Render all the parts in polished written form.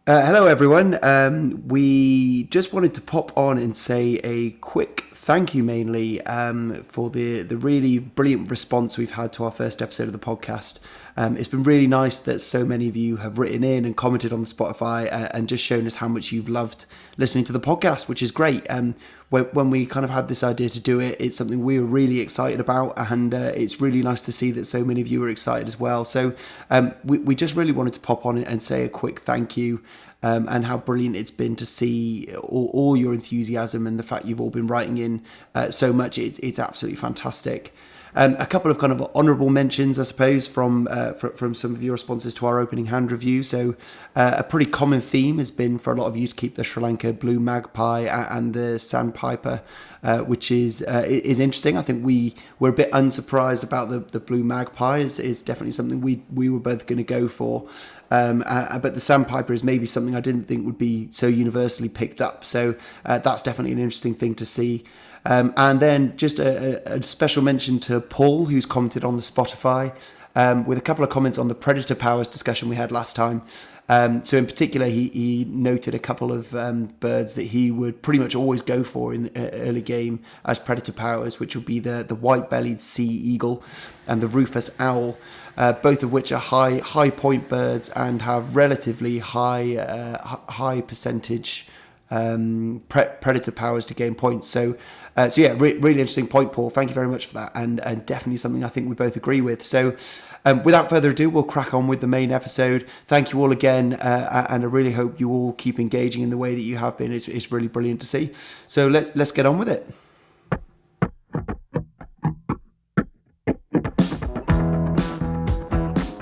Hello, everyone. We just wanted to pop on and say a quick thank you, mainly for the really brilliant response we've had to our first episode of the podcast. It's been really nice that so many of you have written in and commented on the Spotify and just shown us how much you've loved listening to the podcast, which is great. When we kind of had this idea to do it, it's something we were really excited about, and it's really nice to see that so many of you are excited as well. So we just really wanted to pop on and say a quick thank you. And how brilliant it's been to see all your enthusiasm and the fact you've all been writing in so much. It's absolutely fantastic. A couple of kind of honourable mentions, I suppose, from some of your responses to our opening hand review. So a pretty common theme has been for a lot of you to keep the Sri Lanka Blue-Magpie and the Sandpiper, which is interesting. I think we were a bit unsurprised about the Blue-Magpie. It's definitely something we were both going to go for. But the Sandpiper is maybe something I didn't think would be so universally picked up. So that's definitely an interesting thing to see. And then just a special mention to Paul, who's commented on the Spotify with a couple of comments on the Predator Powers discussion we had last time. So in particular, he noted a couple of birds that he would pretty much always go for in early game as Predator Powers, which would be the white-bellied sea eagle and the rufous owl. Both of which are high point birds and have relatively high percentage predator powers to gain points. So yeah, really interesting point, Paul. Thank you very much for that, and definitely something I think we both agree with. So without further ado, we'll crack on with the main episode. Thank you all again, and I really hope you all keep engaging in the way that you have been. It's really brilliant to see. So let's get on with it.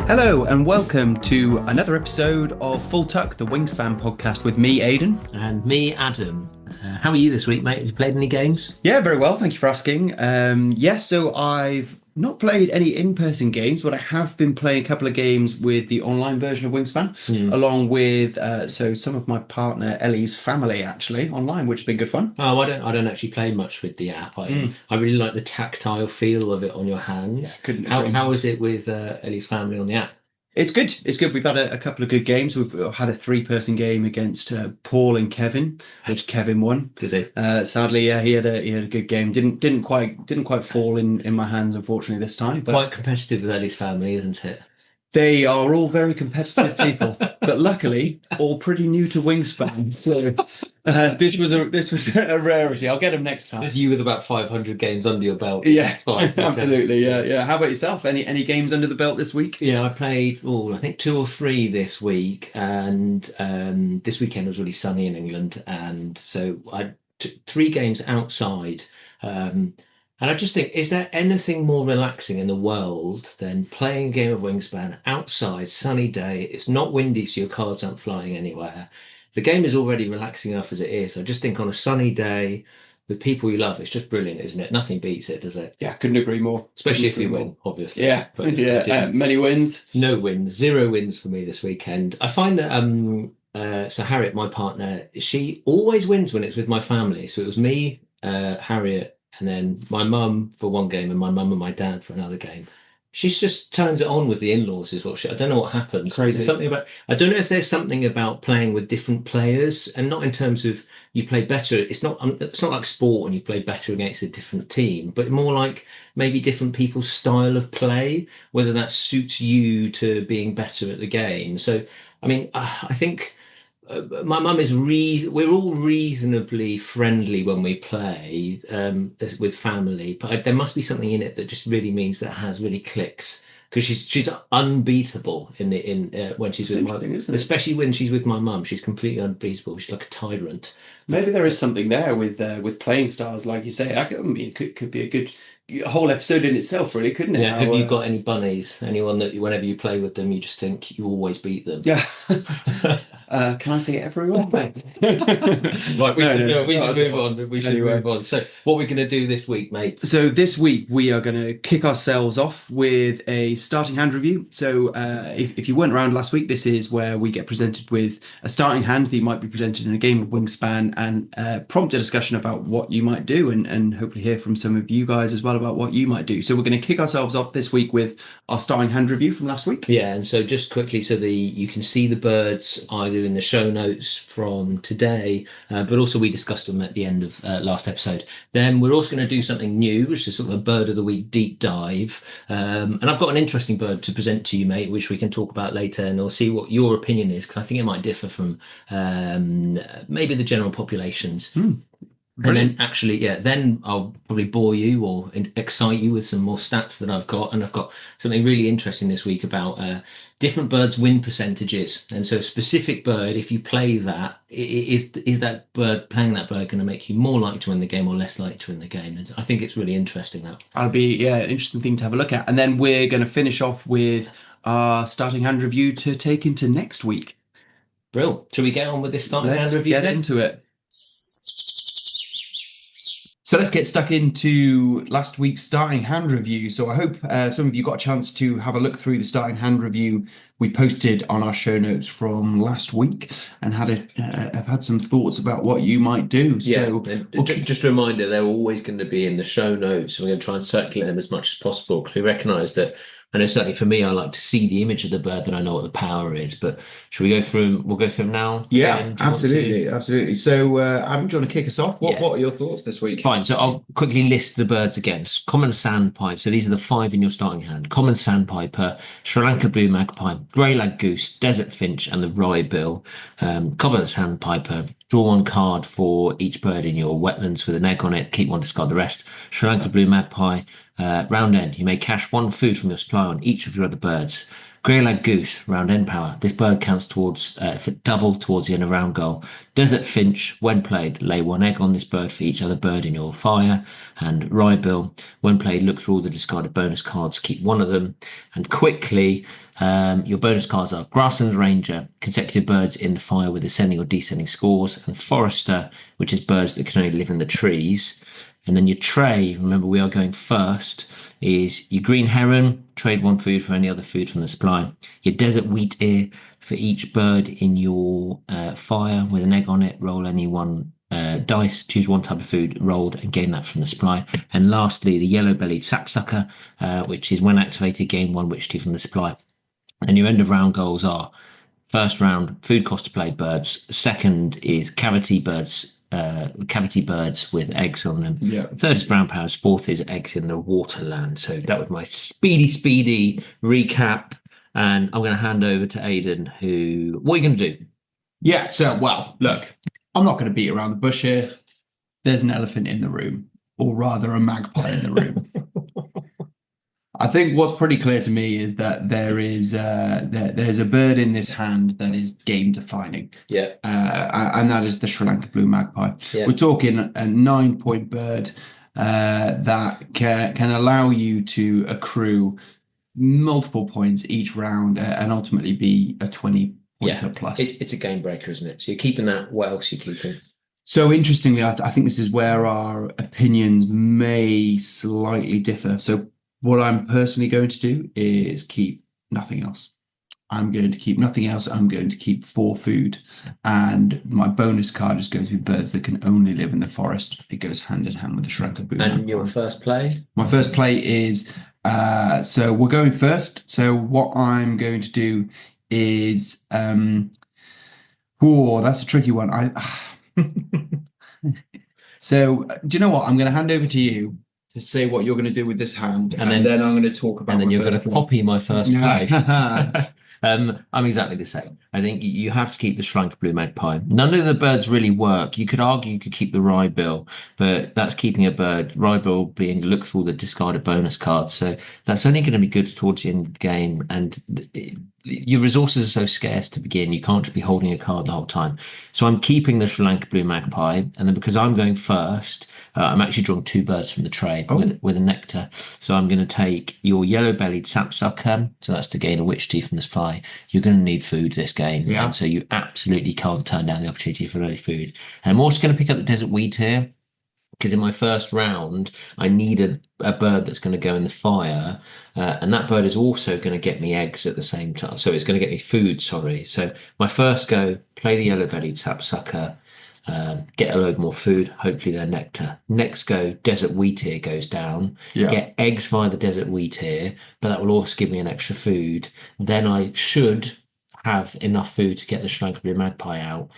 Hello and welcome to another episode of Full Tuck, the Wingspan podcast with me, Aidan. And me, Adam. How are you this week, mate? Have you played any games? Yeah, very well. Thank you for asking. So I've not played any in-person games, but I have been playing a couple of games with the online version of Wingspan, along with some of my partner Ellie's family actually online, which has been good fun. Oh, I don't actually play much with the app. I really like the tactile feel of it on your hands. Yeah, how is it with Ellie's family on the app? It's good. It's good. We've had a couple of good games. We've had a 3-person game against Paul and Kevin, which Kevin won. Did he? Sadly, yeah, he had a good game. Didn't quite fall in my hands, unfortunately, this time. But quite competitive with Ellie's family, isn't it? They are all very competitive people, but luckily all pretty new to Wingspan. So this was a rarity. I'll get them next time. This is you with about 500 games under your belt. Yeah, absolutely. Yeah. How about yourself? Any games under the belt this week? Yeah, I played, I think 2 or 3 this week, and this weekend was really sunny in England, and so I took 3 games outside. And I just think, is there anything more relaxing in the world than playing a game of Wingspan outside, sunny day? It's not windy, so your cards aren't flying anywhere. The game is already relaxing enough as it is. I just think on a sunny day with people you love, it's just brilliant, isn't it? Nothing beats it, does it? Yeah, couldn't agree more. Especially if you win, obviously. Yeah, but many wins. No wins, 0 wins for me this weekend. I find that so Harriet, my partner, she always wins when it's with my family. So it was me, Harriet, and then my mum for one game and my mum and my dad for another game. She just turns it on with the in-laws is what I don't know what happens. Crazy. I don't know if there's something about playing with different players, and not in terms of you play better. It's not like sport and you play better against a different team, but more like maybe different people's style of play, whether that suits you to being better at the game. So, I mean, I think my mum is we're all reasonably friendly when we play with family, but there must be something in it that just really means that has really clicks, because she's unbeatable when she's with especially when she's with my mum. She's completely unbeatable. She's like a tyrant. Maybe there is something there with playing styles, like you say. I mean, it could be a good whole episode in itself, really, couldn't it? Yeah. Have you got any bunnies? Anyone that whenever you play with them, you just think you always beat them? Yeah. Can I say everyone? Right, we should move on. We should move on. So, what we're going to do this week, mate? So this week we are going to kick ourselves off with a starting hand review. So if you weren't around last week, this is where we get presented with a starting hand that might be presented in a game of Wingspan, and prompt a discussion about what you might do, and hopefully hear from some of you guys as well about what you might do. So we're going to kick ourselves off this week with our starting hand review from last week. Yeah, and so just quickly, so you can see the birds either to in the show notes from today, but also we discussed them at the end of last episode. Then we're also going to do something new, which is sort of a bird of the week deep dive. And I've got an interesting bird to present to you, mate, which we can talk about later, and we'll see what your opinion is, because I think it might differ from maybe the general populations. And then then I'll probably bore you or excite you with some more stats that I've got. And I've got something really interesting this week about different birds' win percentages. And so a specific bird, if you play that, is that bird, playing that bird, going to make you more likely to win the game or less likely to win the game? And I think it's really interesting, that. That'll be, an interesting thing to have a look at. And then we're going to finish off with our starting hand review to take into next week. Brill. Shall we get on with this starting hand review? Let's get into it. So let's get stuck into last week's starting hand review. So I hope some of you got a chance to have a look through the starting hand review we posted on our show notes from last week, and have had some thoughts about what you might do. Yeah, so just a reminder, they're always going to be in the show notes. We're going to try and circulate them as much as possible, because we recognise that, I know certainly for me, I like to see the image of the bird, that I know what the power is. But should we go through them? We'll go through them now. Yeah, absolutely. So, Adam, do you want to kick us off? What are your thoughts this week? Fine. So I'll quickly list the birds again. Common Sandpiper. So these are the 5 in your starting hand. Common Sandpiper, Lanka Blue-Magpie, Greylag Goose, Desert Finch, and the Wrybill. Common Sandpiper. Draw 1 card for each bird in your wetlands with an egg on it. Keep 1, discard the rest. Lanka Blue-Magpie. Round end, you may cache 1 food from your supply on each of your other birds. Greylag Goose, round end power. This bird counts towards double towards the end of round goal. Desert Finch, when played, lay 1 egg on this bird for each other bird in your fire. And Wrybill, when played, look through all the discarded bonus cards, keep 1 of them. And quickly, your bonus cards are Grasslands Ranger, consecutive birds in the fire with ascending or descending scores, and Forester, which is birds that can only live in the trees. And then your tray, remember we are going first, is your green heron, trade 1 food for any other food from the supply. Your desert wheat ear, for each bird in your fire with an egg on it, roll any 1 dice, choose 1 type of food rolled and gain that from the supply. And lastly, the yellow-bellied sapsucker, which is when activated, gain 1 witch teeth from the supply. And your end of round goals are: first round, food cost to play birds. Second is cavity birds with eggs on them. Yeah. Third is brown powers. Fourth is eggs in the waterland. So that was my speedy recap. And I'm going to hand over to Aidan, what are you going to do? Yeah, so, well, look, I'm not going to beat around the bush here. There's an elephant in the room, or rather a magpie in the room. I think what's pretty clear to me is that there's a bird in this hand that is game defining. Yeah. And that is the Lanka Blue-Magpie. Yeah. We're talking a 9-point bird that can allow you to accrue multiple points each round and ultimately be a 20-pointer plus. It's a game breaker, isn't it? So you're keeping that. What else are you keeping? So interestingly, I think this is where our opinions may slightly differ. So what I'm personally going to do is keep nothing else. I'm going to keep nothing else. I'm going to keep 4 food. And my bonus card is going to be birds that can only live in the forest. It goes hand in hand with the Lanka Blue-Magpie. And your first play? My first play is, so we're going first. So what I'm going to do is, that's a tricky one. So do you know what? I'm going to hand over to you to say what you're going to do with this hand, and then I'm going to talk about. And then you're going to copy my first play. I'm exactly the same. I think you have to keep the Lanka Blue-Magpie. None of the birds really work. You could argue you could keep the Wrybill, but that's keeping a bird. Wrybill being look through all the discarded bonus cards, so that's only going to be good towards the end of the game. And your resources are so scarce to begin, you can't just be holding a card the whole time. So I'm keeping the Lanka Blue-Magpie, and then because I'm going first, I'm actually drawing 2 birds from the tray with a nectar. So I'm going to take your yellow-bellied sapsucker, so that's to gain a witch teeth from the supply. You're going to need food this game, and so you absolutely can't turn down the opportunity for early food. And I'm also going to pick up the desert wheat here, because in my first round, I need a bird that's going to go in the fire, and that bird is also going to get me eggs at the same time. So it's going to get me food, sorry. So my first go, play the yellow-bellied sapsucker, get a load more food, hopefully their nectar. Next go, desert wheat ear goes down, get eggs via the desert wheat ear, but that will also give me an extra food. Then I should have enough food to get the Lanka Blue-Magpie out,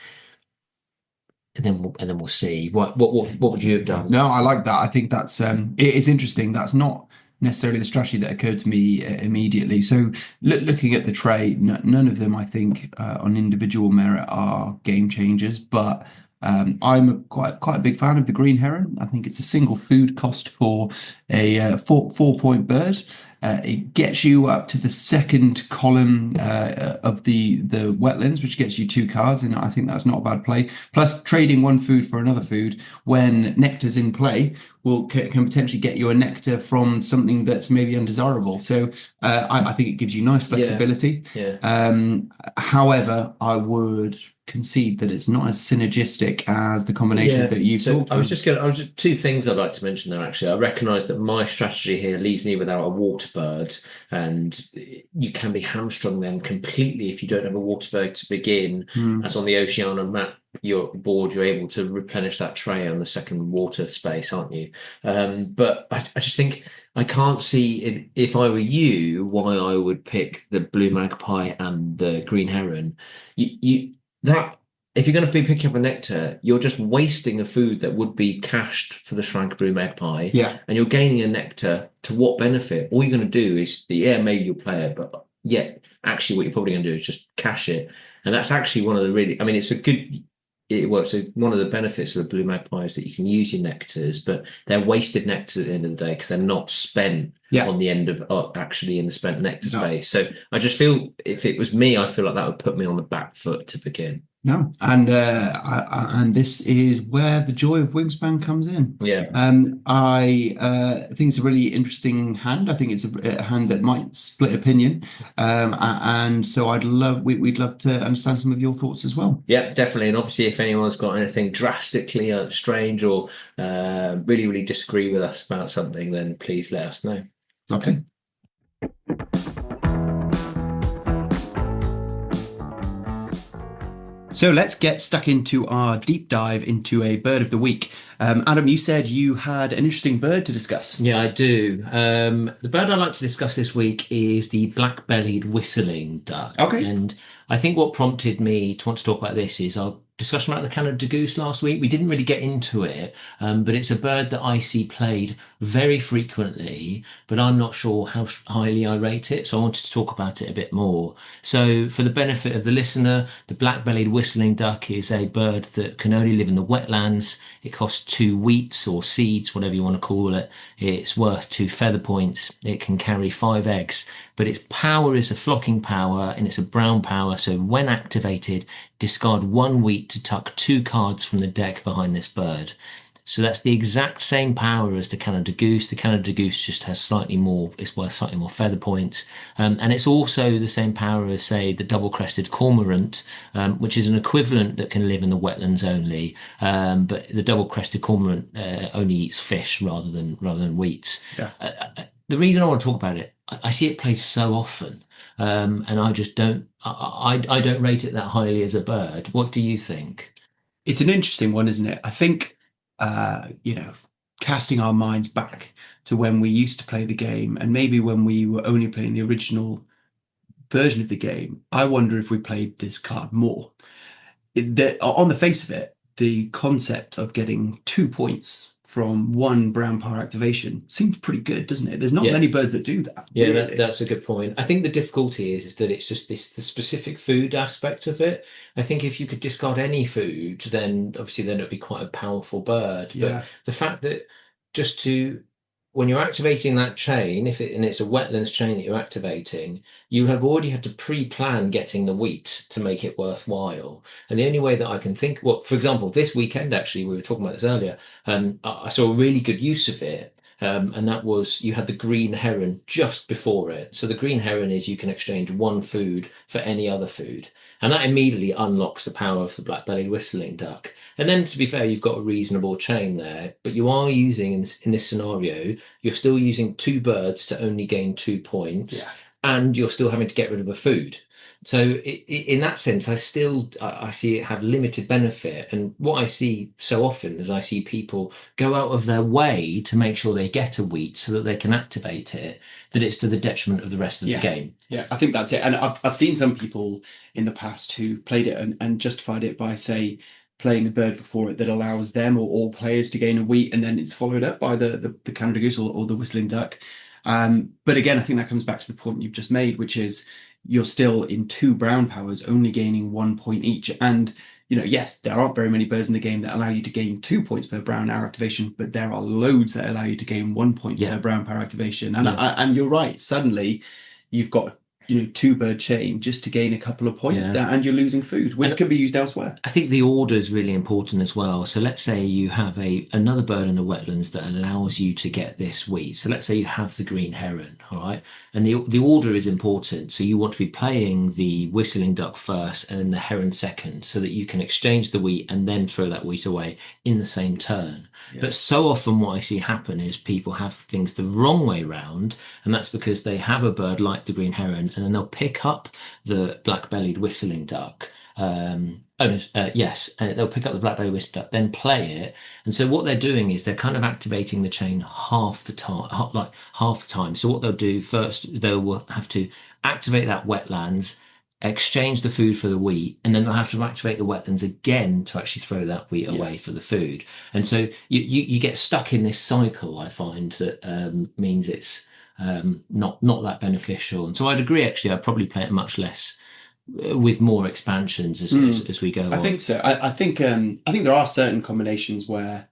and then we'll see. What would you have done? No, I like that. I think that's it's interesting. That's not necessarily the strategy that occurred to me immediately. So looking at the tray, none of them I think on individual merit are game changers, but I'm quite a big fan of the green heron. I think it's a single food cost for a 4 point bird. It gets you up to the second column of the wetlands, which gets you 2 cards, and I think that's not a bad play. Plus, trading one food for another food when nectar's in play can potentially get you a nectar from something that's maybe undesirable. So I think it gives you nice flexibility. However, I would concede that it's not as synergistic as the combinations that you've talked about. I was just 2 things I'd like to mention there. Actually, I recognise that my strategy here leaves me without a water bird, and you can be hamstrung then completely if you don't have a water bird to begin. As on the Oceania map, your board, you're able to replenish that tray on the second water space, aren't you? But I just think I can't see if I were you why I would pick the blue magpie and the green heron. That if you're going to be picking up a nectar, you're just wasting a food that would be cached for the Lanka Blue-Magpie. Yeah. And you're gaining a nectar to what benefit? All you're going to do is, maybe you'll play it, but actually what you're probably going to do is just cache it. And that's actually one of the one of the benefits of the blue magpie is that you can use your nectars, but they're wasted nectars at the end of the day because they're not spent on the end of actually in the spent nectar space. So I just feel if it was me, I feel like that would put me on the back foot to begin. No, and this is where the joy of Wingspan comes in. Yeah. I think it's a really interesting hand. I think it's a hand that might split opinion, and so we'd love to understand some of your thoughts as well. Yeah, definitely. And obviously, if anyone's got anything drastically strange or really, really disagree with us about something, then please let us know. Okay. So let's get stuck into our deep dive into a bird of the week. Adam, you said you had an interesting bird to discuss. Yeah, I do. The bird I'd like to discuss this week is the black-bellied whistling duck. Okay. And I think what prompted me to want to talk about this is our discussion about the Canada goose last week. We didn't really get into it, but it's a bird that I see played very frequently, but I'm not sure how highly I rate it. So I wanted to talk about it a bit more. So for the benefit of the listener, the black-bellied whistling duck is a bird that can only live in the wetlands. It costs 2 wheats or seeds, whatever you want to call it. It's worth 2 feather points. It can carry 5 eggs, but its power is a flocking power and it's a brown power. So when activated, discard 1 wheat to tuck 2 cards from the deck behind this bird. So that's the exact same power as the Canada Goose. The Canada Goose just has it's worth slightly more feather points. And it's also the same power as, say, the double-crested cormorant, which is an equivalent that can live in the wetlands only. But the double-crested cormorant only eats fish rather than wheats. Yeah. The reason I want to talk about it, I see it played so often. And I just don't rate it that highly as a bird. What do you think? It's an interesting one, isn't it? I think, casting our minds back to when we used to play the game and maybe when we were only playing the original version of the game, I wonder if we played this card more. On the face of it, the concept of getting 2 points from 1 brown power activation seems pretty good, doesn't it? There's not many birds that do that. Yeah, really. that's a good point. I think the difficulty is that it's just the specific food aspect of it. I think if you could discard any food, then obviously it'd be quite a powerful bird. Yeah. But the fact that when you're activating that chain, and it's a wetlands chain that you're activating, you have already had to pre-plan getting the wheat to make it worthwhile. And the only way that I can think, for example, this weekend, actually, we were talking about this earlier, I saw a really good use of it. And that was, you had the green heron just before it. So the green heron is you can exchange 1 food for any other food. And that immediately unlocks the power of the black-bellied whistling duck. And then, to be fair, you've got a reasonable chain there, but you are using, in this scenario, you're still using 2 birds to only gain 2 points, and you're still having to get rid of a food. So in that sense, I see it have limited benefit. And what I see so often is I see people go out of their way to make sure they get a wheat so that they can activate it, that it's to the detriment of the rest of the game. Yeah, I think that's it. And I've seen some people in the past who played it and justified it by, say, playing a bird before it that allows them or all players to gain a wheat, and then it's followed up by the Canada Goose or the whistling duck. But again, I think that comes back to the point you've just made, which is you're still in 2 brown powers, only gaining 1 point each. And, yes, there aren't very many birds in the game that allow you to gain 2 points per brown hour activation, but there are loads that allow you to gain 1 point per brown power activation. And and you're right, suddenly you've got 2 bird chain just to gain a couple of points there, and you're losing food, which can be used elsewhere. I think the order is really important as well. So let's say you have another bird in the wetlands that allows you to get this wheat. So let's say you have the green heron, all right? And the order is important. So you want to be playing the whistling duck first and then the heron second, so that you can exchange the wheat and then throw that wheat away in the same turn. But so often what I see happen is people have things the wrong way round, and that's because they have a bird like the green heron, and then they'll pick up the black-bellied whistling duck. They'll pick up the black-bellied whistling duck, then play it. And so what they're doing is they're kind of activating the chain half the time. So what they'll do first, they will have to activate that wetlands, exchange the food for the wheat, and then they'll have to activate the wetlands again to actually throw that wheat away for the food. And so you get stuck in this cycle, I find, that means it's not that beneficial. And so I'd agree, actually, I'd probably play it much less with more expansions as we go on. I think so. I think there are certain combinations where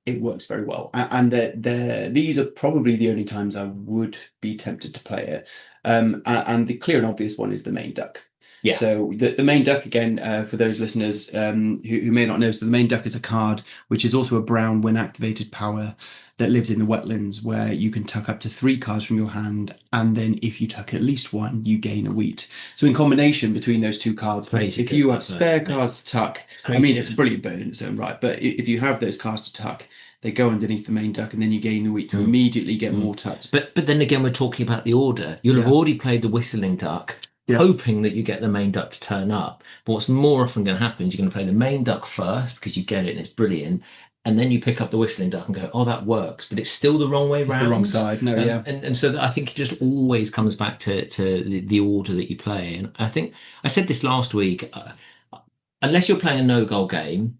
it works very well, and these are probably the only times I would be tempted to play it. And the clear and obvious one is the main duck. Yeah. So the main duck, again, for those listeners who may not know, so the main duck is a card which is also a brown when activated power that lives in the wetlands, where you can tuck up to 3 cards from your hand, and then if you tuck at least 1, you gain a wheat. So in combination between those 2 cards, if you have spare cards to tuck, I mean, it's a brilliant bird in its own right, but if you have those cards to tuck, they go underneath the main duck, and then you gain the wheat to immediately get more tucks. But then again, we're talking about the order. You'll have already played the whistling duck, hoping that you get the main duck to turn up. But what's more often going to happen is you're going to play the main duck first because you get it and it's brilliant. And then you pick up the whistling duck and go, oh, that works. But it's still the wrong way round. The wrong side. No, And so I think it just always comes back to the order that you play. And I think I said this last week, unless you're playing a no-goal game,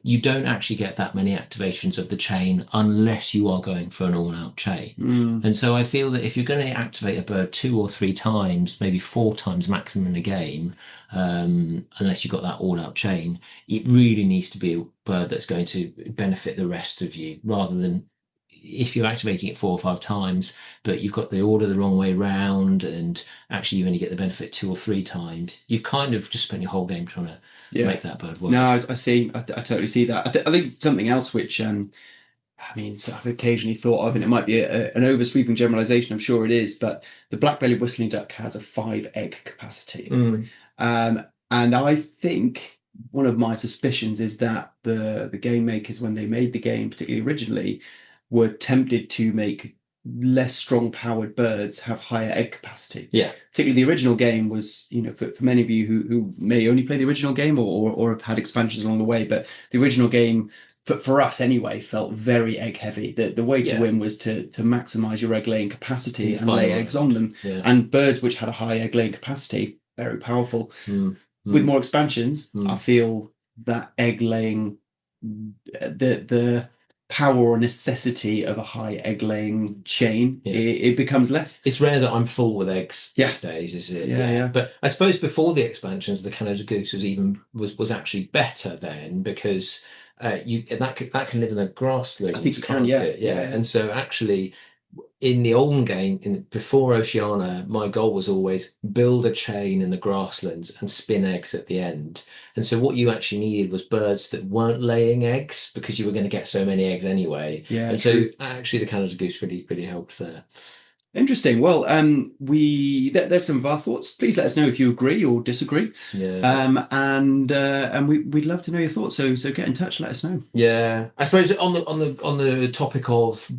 you don't actually get that many activations of the chain unless you are going for an all-out chain. And so I feel that if you're going to activate a bird 2 or 3 times, maybe 4 times maximum in a game, unless you've got that all-out chain, it really needs to be a bird that's going to benefit the rest of you, rather than if you're activating it 4 or 5 times, but you've got the order the wrong way round, and actually you only get the benefit 2 or 3 times, you've kind of just spent your whole game trying to make that bird work. No, I see. I totally see that. I think something else which, so I've occasionally thought of, and it might be an oversweeping generalization, I'm sure it is, but the black-bellied whistling duck has a 5 egg capacity. And I think one of my suspicions is that the game makers, when they made the game, particularly originally, were tempted to make less strong powered birds have higher egg capacity. Yeah. Particularly the original game was, for many of you who may only play the original game or have had expansions along the way, but the original game, for us anyway, felt very egg heavy. The way to win was to maximize your egg laying capacity and lay eggs on them. Yeah. And birds which had a high egg laying capacity, very powerful. With more expansions, I feel that egg laying, the power or necessity of a high egg laying chain, it becomes less. It's rare that I'm full with eggs these days, is it? Yeah. But I suppose before the expansions, the Canada Goose was actually better then, because that can live in a grassland. I think you can, yeah. And so actually, in the olden game, before Oceania, my goal was always build a chain in the grasslands and spin eggs at the end. And so what you actually needed was birds that weren't laying eggs, because you were going to get so many eggs anyway. Yeah, and true. So actually the Canada Goose really helped there. Interesting. Well, there's some of our thoughts. Please let us know if you agree or disagree. Yeah. And we'd love to know your thoughts. So get in touch. Let us know. Yeah. I suppose on the topic of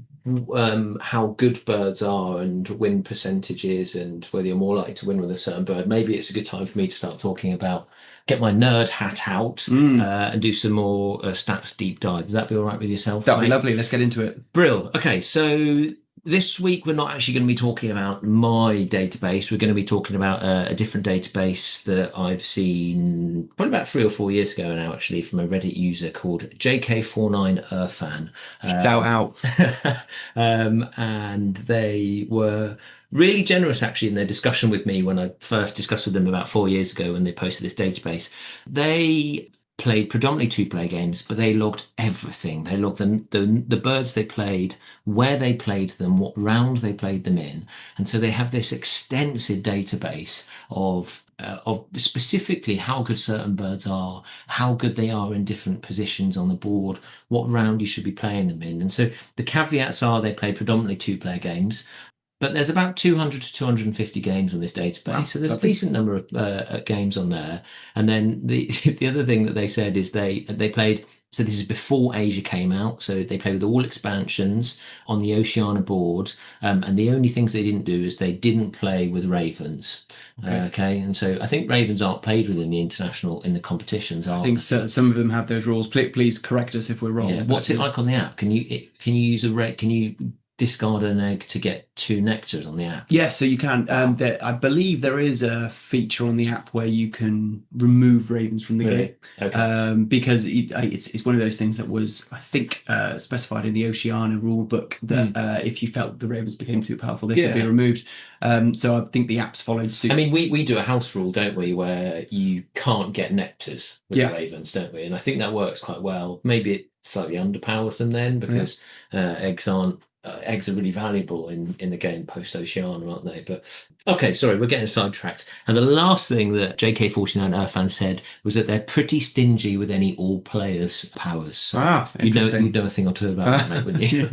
how good birds are and win percentages and whether you're more likely to win with a certain bird, maybe it's a good time for me to start talking about, get my nerd hat out and do some more stats deep dive. Does that be all right with yourself? That'd be mate? lovely. Let's get into it. Brill. Okay, so this week we're not actually going to be talking about my database. We're going to be talking about a different database that I've seen probably about 3 or 4 years ago now, actually, from a Reddit user called JK49Erfan. Shout out. And they were really generous, actually, in their discussion with me when I first discussed with them about 4 years ago when they posted this database. They played predominantly two-player games, but they logged everything. They logged the birds they played, where they played them, what round they played them in, and so they have this extensive database of specifically how good certain birds are, how good they are in different positions on the board, what round you should be playing them in. And so the caveats are they play predominantly two-player games. But there's about 200 to 250 games on this database. Wow, so there's a decent number of games on there. And then the other thing that they said is they played, so this is before Asia came out. So they played with all expansions on the Oceania board. And the only things they didn't do is they didn't play with ravens. Okay. And so I think ravens aren't played within the competitions. I think some of them have those rules. Please correct us if we're wrong. Yeah. What's it like on the app? Can you discard an egg to get 2 nectars on the app? Yeah, so you can. I believe there is a feature on the app where you can remove ravens from the game. Okay. Because it's one of those things that was, I think, specified in the Oceania rule book that if you felt the ravens became too powerful, they could be removed. So I think the app's followed suit. I mean, we do a house rule, don't we, where you can't get nectars with the ravens, don't we? And I think that works quite well. Maybe it slightly underpowers them then because eggs are really valuable in the game post-Oceania, aren't they? But okay, sorry, we're getting sidetracked. And the last thing that JK49Erfan said was that they're pretty stingy with any all players powers. So you'd know a thing or two about that, mate, wouldn't you?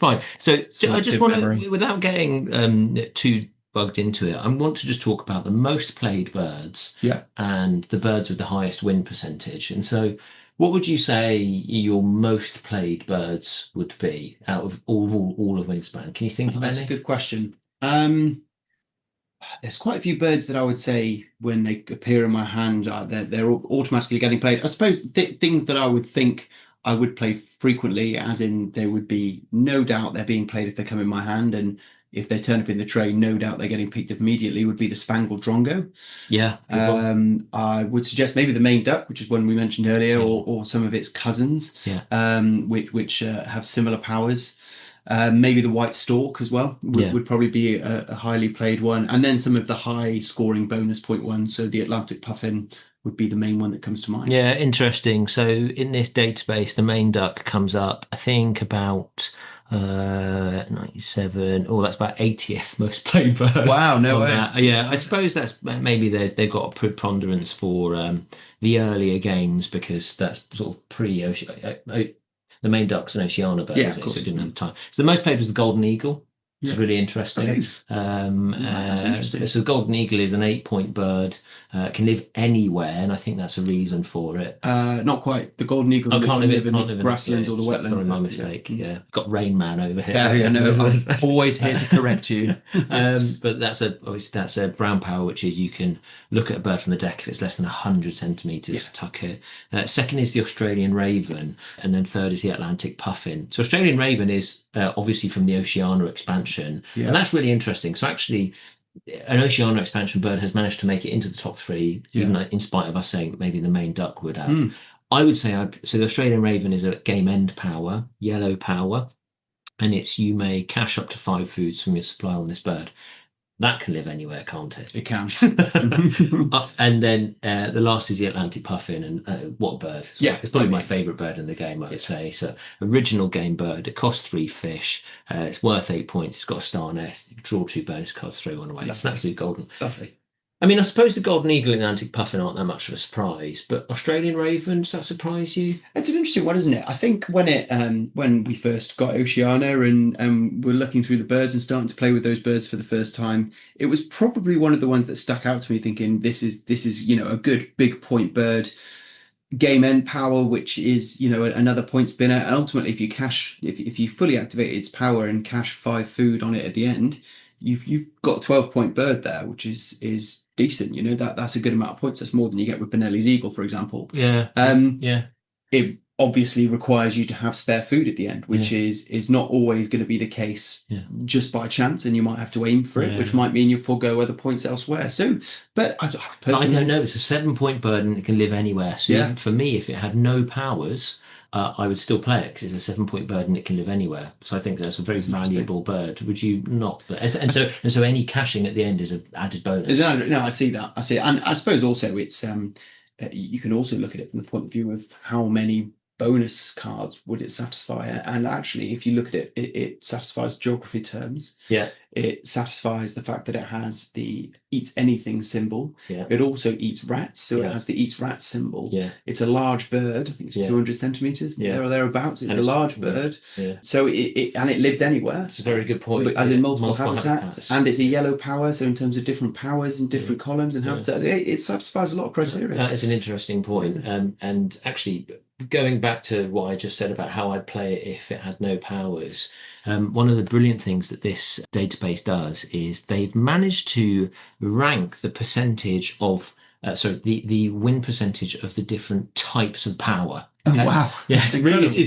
Fine. So I just want to, without getting too bugged into it, I want to just talk about the most played birds and the birds with the highest win percentage. And so what would you say your most played birds would be out of all of Wingspan? Can you think of any? That's a good question. There's quite a few birds that I would say when they appear in my hand, they're automatically getting played. I suppose things that I would think I would play frequently, as in they would be no doubt they're being played if they come in my hand, and if they turn up in the tray, no doubt they're getting picked up immediately, would be the Spangled Drongo. Yeah. I would suggest maybe the Main Duck, which is one we mentioned earlier, or some of its cousins, which have similar powers. Maybe the White Stork as well would probably be a highly played one. And then some of the high scoring bonus point ones. So the Atlantic Puffin would be the main one that comes to mind. Yeah, interesting. So in this database, the Main Duck comes up, I think, about 97. Oh, that's about 80th most played bird. Wow, no way. That. Yeah, I suppose that's maybe they've got a preponderance for the earlier games because that's sort of the Main Duck's an Oceania bird, isn't it? So it didn't have time. So the most played was the Golden Eagle. Which is really interesting. Okay. So the Golden Eagle is an 8-point bird, can live anywhere, and I think that's a reason for it. Not quite. The Golden Eagle can't live in the grasslands or the wetlands. Sorry, my mistake. Yeah, got Rain Man over here. Yeah, no, I'm always here to correct you. But that's a brown power, which is you can look at a bird from the deck if it's less than 100 centimeters, tuck it. Second is the Australian Raven, and then third is the Atlantic Puffin. So Australian Raven is obviously from the Oceania expansion. And that's really interesting. So actually, an Oceania expansion bird has managed to make it into the top 3, even in spite of us saying maybe the Main Duck would have. I would say, so the Australian Raven is a game end power, yellow power, and it's you may cache up to 5 foods from your supply on this bird. That can live anywhere, can't it? It can. And then the last is the Atlantic Puffin, and what a bird. It's probably my favourite bird in the game, I would say. So original game bird, it costs 3 fish, it's worth 8 points, it's got a star nest, you can draw 2 bonus cards, throw one away. It's an absolute golden. Lovely. I mean, I suppose the Golden Eagle and the Atlantic Puffin aren't that much of a surprise, but Australian Raven, does that surprise you? It's an interesting one, isn't it? I think when we first got Oceania and we're looking through the birds and starting to play with those birds for the first time, it was probably one of the ones that stuck out to me, thinking this is a good big point bird. game end power, which is, another point spinner. And ultimately, if you fully activate its power and cash 5 food on it at the end, you've got a 12-point bird there, which is decent. That's a good amount of points. That's more than you get with Benelli's Eagle, for example. Yeah. It obviously requires you to have spare food at the end, which is not always going to be the case just by chance, and you might have to aim for it, which might mean you forego other points elsewhere. So, but I don't know. It's a 7-point bird and it can live anywhere. So even for me, if it had no powers, I would still play it because it's a 7-point bird and it can live anywhere. So I think that's a very valuable bird. Would you not? And so any caching at the end is an added bonus. No, I see that. I see it. And I suppose also it's you can also look at it from the point of view of how many bonus cards would it satisfy, and actually if you look at it, it satisfies geography terms. It satisfies the fact that it has the eats anything symbol. It also eats rats, so it has the eats rats symbol. It's a large bird. I think it's 200 centimeters there or thereabouts. It's a large bird. So it lives anywhere. It's a very good point. As in multiple habitats, and it's a yellow power, so in terms of different powers and different columns and habitats, it satisfies a lot of criteria. That is an interesting point. And actually, going back to what I just said about how I'd play it if it had no powers, one of the brilliant things that this database does is they've managed to rank the percentage of the win percentage of the different types of power. Okay? Oh, wow. Yes, it's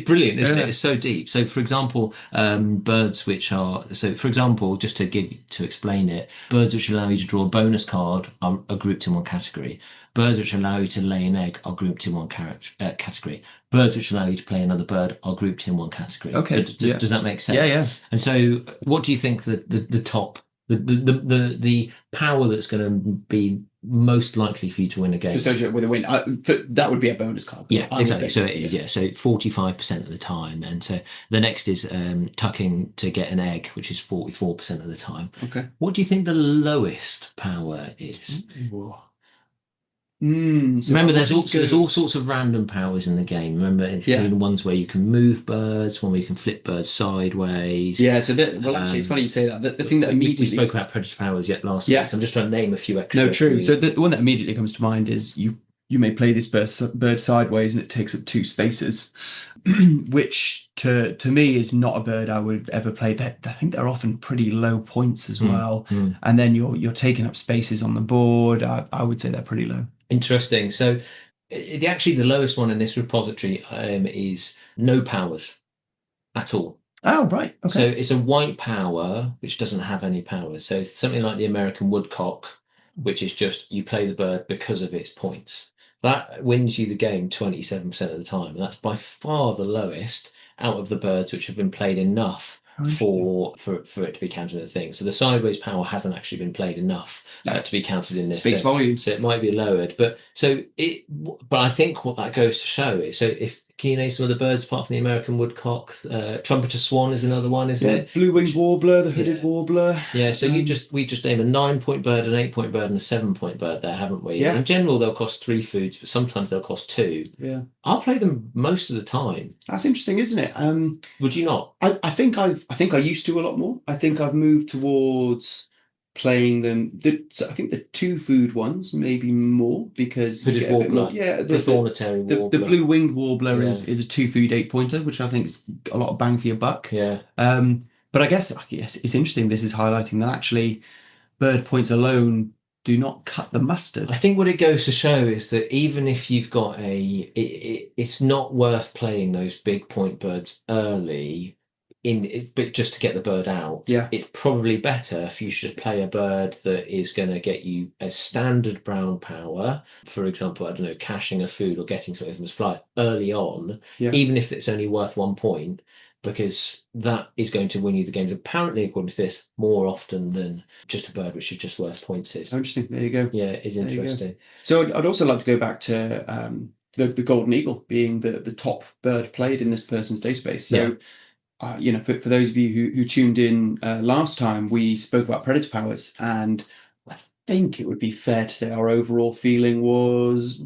brilliant, isn't it? It's so deep. So, for example, birds which are... So, for example, just to explain it, birds which allow you to draw a bonus card are grouped in one category. Birds which allow you to lay an egg are grouped in one category. Birds which allow you to play another bird are grouped in one category. Okay. Does that make sense? Yeah. And so, what do you think the top, the power that's going to be most likely for you to win a game? Associated with a win, that would be a bonus card. Yeah, exactly. So it is. Yeah, so 45% of the time, and so the next is tucking to get an egg, which is 44% of the time. Okay. What do you think the lowest power is? So remember, there's all sorts of random powers in the game. Remember, including ones where you can move birds, one where you can flip birds sideways. Yeah. So actually, it's funny you say that. The thing that immediately we spoke about predator powers last week. So I'm just trying to name a few extra. No, true. So the one that immediately comes to mind is you may play this bird sideways and it takes up 2 spaces, which to me is not a bird I would ever play. I think they're often pretty low points as well, and then you're taking up spaces on the board. I would say they're pretty low. Interesting. So the lowest one in this repository is no powers at all. Oh, right. Okay. So it's a white power which doesn't have any powers. So it's something like the American woodcock, which is just you play the bird because of its points. That wins you the game 27% of the time. And that's by far the lowest out of the birds which have been played enough for it to be counted in the thing. So the sideways power hasn't actually been played enough to be counted in this. Speaks volumes. So it might be lowered, but I think what that goes to show is, so can you name some of the birds apart from the American woodcock? Trumpeter swan is another one, isn't it? Blue-winged warbler, the hooded warbler. Yeah, so we just named a 9-point bird, an 8-point bird, and a 7-point bird there, haven't we? Yeah. In general, they'll cost 3 foods, but sometimes they'll cost 2. Yeah. I'll play them most of the time. That's interesting, isn't it? Would you not? I think I used to a lot more. I think I've moved towards playing them. I think the 2 food ones maybe more, because hooded warbler, the thornitary warbler. The blue-winged warbler is a 2 food 8-pointer, which I think is a lot of bang for your buck. Yeah. But I guess it's interesting. This is highlighting that actually bird points alone do not cut the mustard. I think what it goes to show is that even if you've got it's not worth playing those big point birds early. But just to get the bird out, it's probably better if you should play a bird that is going to get you a standard brown power, for example, I don't know, caching a food or getting something from a supply early on, even if it's only worth 1 point, because that is going to win you the games, apparently, according to this, more often than just a bird which is just worth points is. Interesting. There you go. Yeah, it's interesting. So I'd also like to go back to the golden eagle being the top bird played in this person's database. So for those of you who tuned in last time, we spoke about predator powers, and I think it would be fair to say our overall feeling was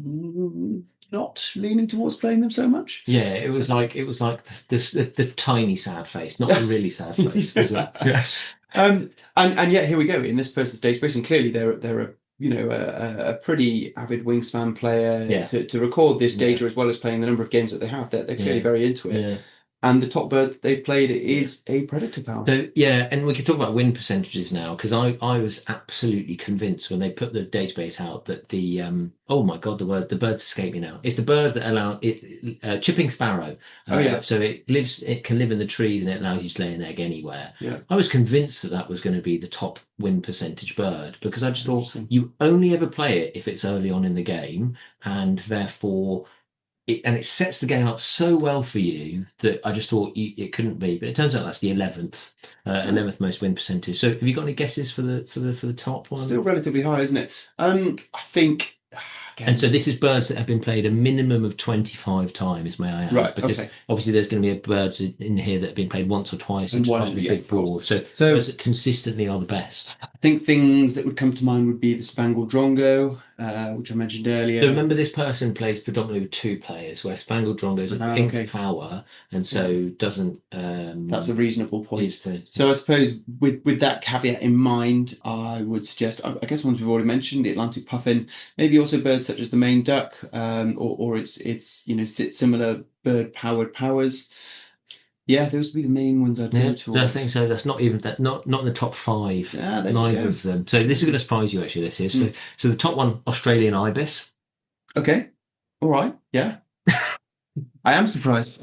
not leaning towards playing them so much. Yeah, it was like the tiny sad face, not a really sad face. Was it? Yeah. And yet here we go in this person's database, and clearly there are a pretty avid Wingspan player Yeah. to record this Yeah. data as well as playing the number of games that they have. They're clearly Yeah. very into it. Yeah. And the top bird they've played is a predator power. So yeah, and we could talk about win percentages now, because I was absolutely convinced when they put the database out that the oh my god, the birds escape me now. It's the bird that allow it chipping sparrow. Oh, yeah. So it can live in the trees and it allows you to lay an egg anywhere. Yeah. I was convinced that that was going to be the top win percentage bird, because I just thought Interesting. you only ever play it if it's early on in the game, and therefore it sets the game up so well for you that I just thought it couldn't be. But it turns out that's the 11th most win percentage. So have you got any guesses for the top one? Still relatively high, isn't it? I think. Again, And so this is birds that have been played a minimum of 25 times, may I add? Right, Because okay. obviously there's going to be birds in here that have been played once or twice, And and one, part of the yeah, big four. So So- birds that consistently are the best. I think things that would come to mind would be the Spangled Drongo, which I mentioned earlier. So remember, this person plays predominantly with 2 players, where Spangled Drongo is a pink okay. power, and so doesn't. That's a reasonable point. use for- So I suppose with that caveat in mind, I would suggest, I guess ones we've already mentioned, the Atlantic puffin, maybe also birds such as the Maine duck, or its similar bird powered powers. Yeah, those would be the main ones I'd Yeah, go towards. I think so. That's not even that. Not in the top 5. Yeah, there you Neither go. of them. So this is going to surprise you. Actually, this is so the top one, Australian ibis. Okay, all right, yeah. I am surprised.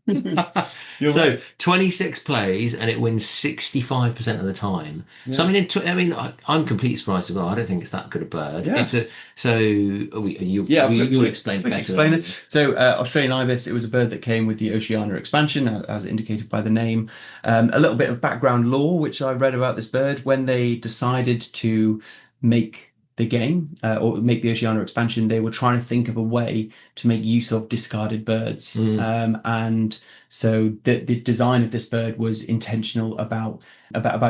You're So right. 26 plays and it wins 65% of the time. So Yeah. I mean, I'm completely surprised as well. I don't think it's that good a bird. Yeah. You'll explain better. Explain it. So Australian ibis, it was a bird that came with the Oceania expansion, as indicated by the name. A little bit of background lore, which I read about this bird when they decided to make the game or make the Oceania expansion. They were trying to think of a way to make use of discarded birds, and so the design of this bird was intentional about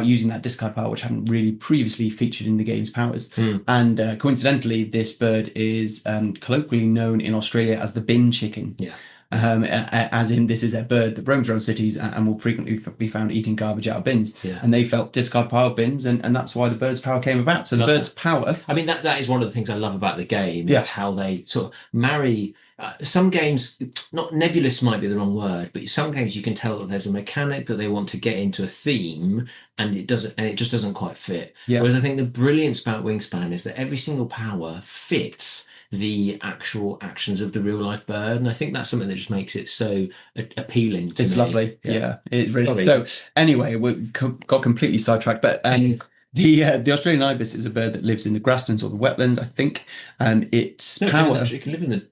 using that discard power, which hadn't really previously featured in the game's powers. And coincidentally, this bird is colloquially known in Australia as the bin chicken. Yeah. As in, this is a bird that roams around cities and will frequently be found eating garbage out of bins. Yeah. And they felt discard pile bins, and that's why the bird's power came about. So the bird's power. I mean, that is one of the things I love about the game. Yeah. Is how they sort of marry. Some games, not nebulous might be the wrong word, but some games you can tell that there's a mechanic that they want to get into a theme, and it just doesn't quite fit. Yeah. Whereas I think the brilliance about Wingspan is that every single power fits the actual actions of the real life bird, and I think that's something that just makes it so appealing to It's me. lovely. Yeah, it's really. Sorry. So anyway, we got completely sidetracked, but the Australian ibis is a bird that lives in the grasslands or the wetlands, I think, and its power. It can live in the.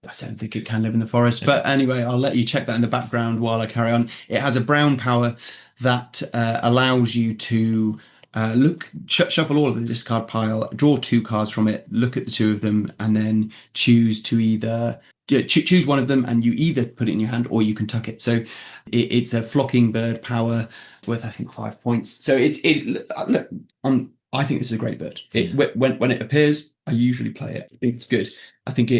I don't think it can live in the forest, but anyway, I'll let you check that in the background while I carry on. It has a brown power that allows you to shuffle all of the discard pile, draw 2 cards from it, look at the 2 of them, and then choose to either choose one of them, and you either put it in your hand or you can tuck it. So it's a flocking bird power worth, I think, 5 points. So look, I think this is a great bird. When it appears, I usually play it. I think it's good. I think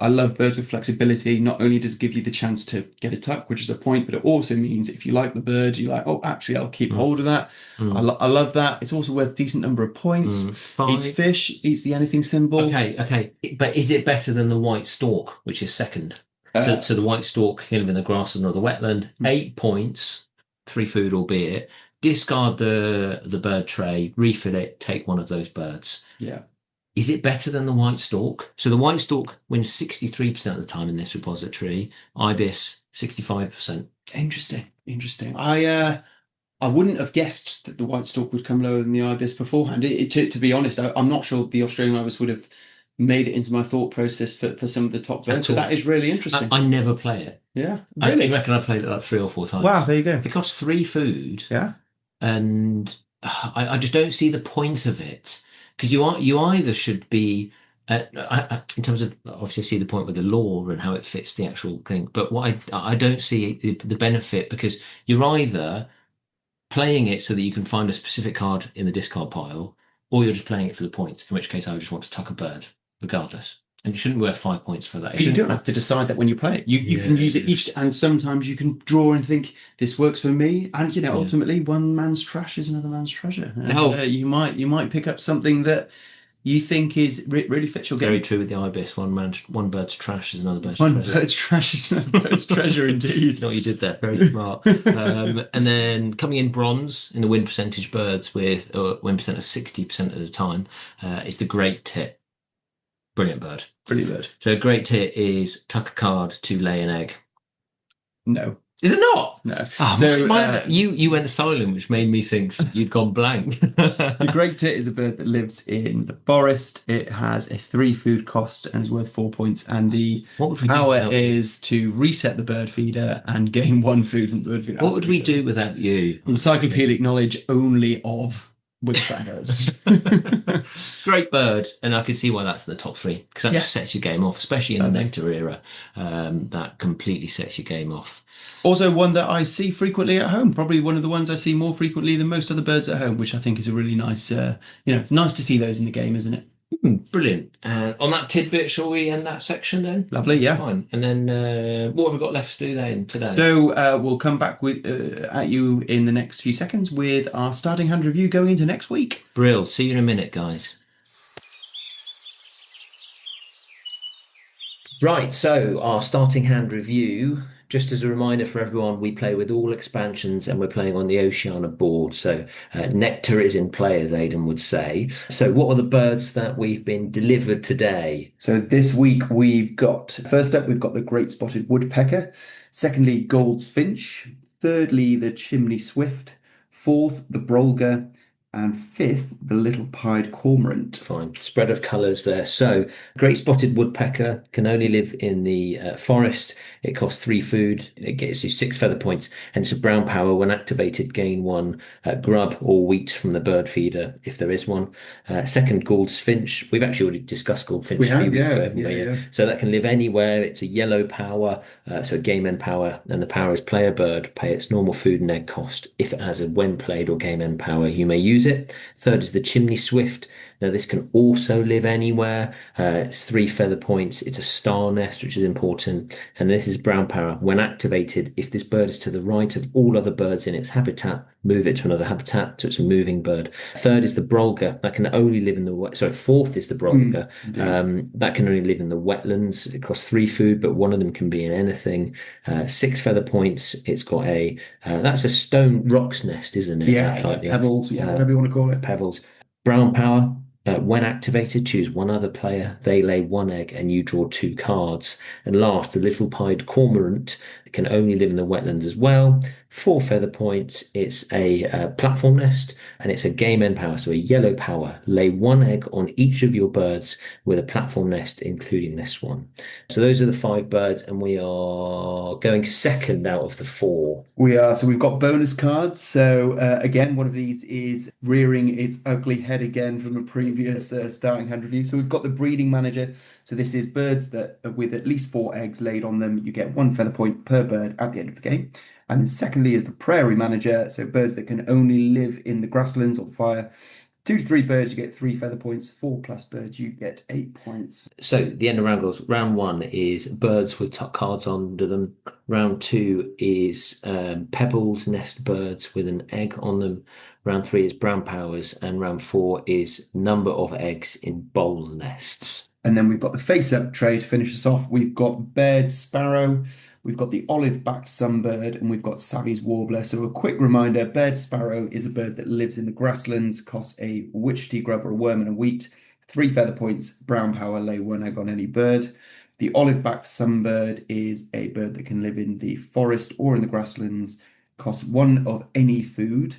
I love birds with flexibility. Not only does it give you the chance to get a tuck, which is a point, but it also means if you like the bird, you're like, oh, actually, I'll keep hold of that. I love that. It's also worth a decent number of points. Eats fish, eats the anything symbol. Okay. But is it better than the white stork, which is second? So the white stork can live in the grassland or the wetland. 8 points, 3 food, albeit. Discard the bird tray, refill it, take one of those birds. Yeah. Is it better than the white stork? So the white stork wins 63% of the time in this repository. Ibis 65%. Interesting. I wouldn't have guessed that the white stork would come lower than the ibis beforehand. To be honest, I'm not sure the Australian ibis would have made it into my thought process for some of the top birds. So that is really interesting. I never play it. Yeah, really? I reckon I've played it like 3 or 4 times. Wow, there you go. It costs 3 food. Yeah. And I just don't see the point of it. Because you either should be, in terms of, obviously I see the point with the lore and how it fits the actual thing, but what I don't see the benefit, because you're either playing it so that you can find a specific card in the discard pile, or you're just playing it for the points, in which case I would just want to tuck a bird, regardless. And it shouldn't be worth 5 points for that. You don't have to decide that when you play it. You can use it each, and sometimes you can draw and think this works for me. And ultimately, one man's trash is another man's treasure. And, you might pick up something that you think is really fits your game. Very true with the ibis. One bird's trash is another bird's One treasure. bird's trash is another bird's treasure, indeed. You know what you did there? Very smart. And then coming in bronze in the win percentage birds with win percent of 60% of the time is the great tit. Brilliant bird. Brilliant bird. So a great tit is tuck a card to lay an egg. No. Is it not? No. Oh, So you went silent, which made me think you'd gone blank. the great tit is a bird that lives in the forest. It has a 3 food cost and is worth 4 points. And the power is to reset the bird feeder and gain 1 food from the bird feeder. What would we do without you? Encyclopedic knowledge only of woodpeckers. Great bird, and I can see why that's in the top 3 because that just sets your game off, especially in the nectar era. That completely sets your game off. Also, one that I see frequently at home, probably one of the ones I see more frequently than most other birds at home, which I think is a really nice, it's nice to see those in the game, isn't it? Brilliant. On that tidbit, shall we end that section then? Lovely, yeah. Fine. And then what have we got left to do then today? So we'll come back with at you in the next few seconds with our starting hand review going into next week. Brill. See you in a minute, guys. Right, so our starting hand review. Just as a reminder for everyone, we play with all expansions and we're playing on the Oceania board. So nectar is in play, as Aidan would say. So what are the birds that we've been delivered today? So this week first up, we've got the great spotted woodpecker. Secondly, Gold's finch. Thirdly, the chimney swift. Fourth, the brolga. And fifth, the little pied cormorant. Fine. Spread of colours there. So, great spotted woodpecker can only live in the forest. It costs 3 food. It gets you 6 feather points. And it's a brown power. When activated, gain 1 grub or wheat from the bird feeder, if there is one. Second, Gould's finch. We've actually already discussed Gould finch. We have, haven't yeah. we? So that can live anywhere. It's a yellow power, so a game end power. And the power is play a bird, pay its normal food and egg cost. If it has a when played or game end power, you may use it. Third is the chimney swift. Now this can also live anywhere. It's 3 feather points. It's a star nest, which is important. And this is brown power. When activated, if this bird is to the right of all other birds in its habitat, move it to another habitat, so it's a moving bird. Third is the brolga. That can only live in the fourth is the brolga. That can only live in the wetlands. It costs 3 food, but one of them can be in anything. 6 feather points. It's got that's a stone roc's nest, isn't it? Yeah, pebbles, whatever you want to call it. Pebbles. Brown power. When activated, choose one other player. They lay 1 egg and you draw 2 cards. And last, the little pied cormorant can only live in the wetlands as well. 4 feather points. It's a platform nest and it's a game end power, so a yellow power. Lay 1 egg on each of your birds with a platform nest, including this one. So those are the 5 birds, and we are going second out of the 4. We are. So we've got bonus cards. So again, one of these is rearing its ugly head again from a previous starting hand review. So we've got the breeding manager. So this is birds that with at least 4 eggs laid on them. You get 1 feather point per bird at the end of the game. And then secondly is the prairie manager. So birds that can only live in the grasslands or the fire. 2 to 3 birds, you get 3 feather points. 4 plus birds, you get 8 points. So the end of round goes. Round 1 is birds with cards under them. Round 2 is pebbles, nest birds with an egg on them. Round 3 is brown powers. And round 4 is number of eggs in bowl nests. And then we've got the face-up tray to finish us off. We've got Baird's sparrow, we've got the olive-backed sunbird, and we've got Savvy's warbler. So a quick reminder, Baird's sparrow is a bird that lives in the grasslands, costs a witch tea grub or a worm and a wheat, 3 feather points, brown power, lay 1 egg on any bird. The olive-backed sunbird is a bird that can live in the forest or in the grasslands, costs 1 of any food.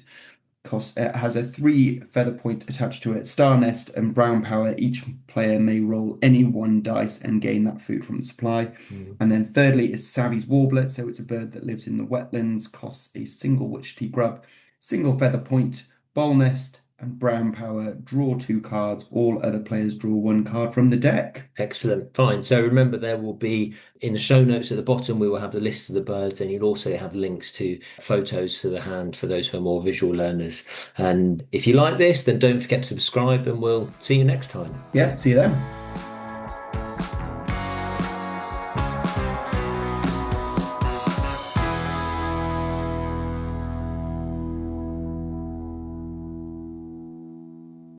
Has a 3 feather point attached to it, star nest and brown power. Each player may roll any 1 dice and gain that food from the supply. And then thirdly is Savvy's warbler. So it's a bird that lives in the wetlands, costs a single witch tea grub, single feather point, bowl nest and brown power. Draw 2 cards. All other players draw 1 card from the deck. Excellent. Fine. So remember, there will be in the show notes at the bottom, we will have the list of the birds, and you'll also have links to photos to the hand for those who are more visual learners. And if you like this, then don't forget to subscribe, and we'll see you next time. Yeah, see you then.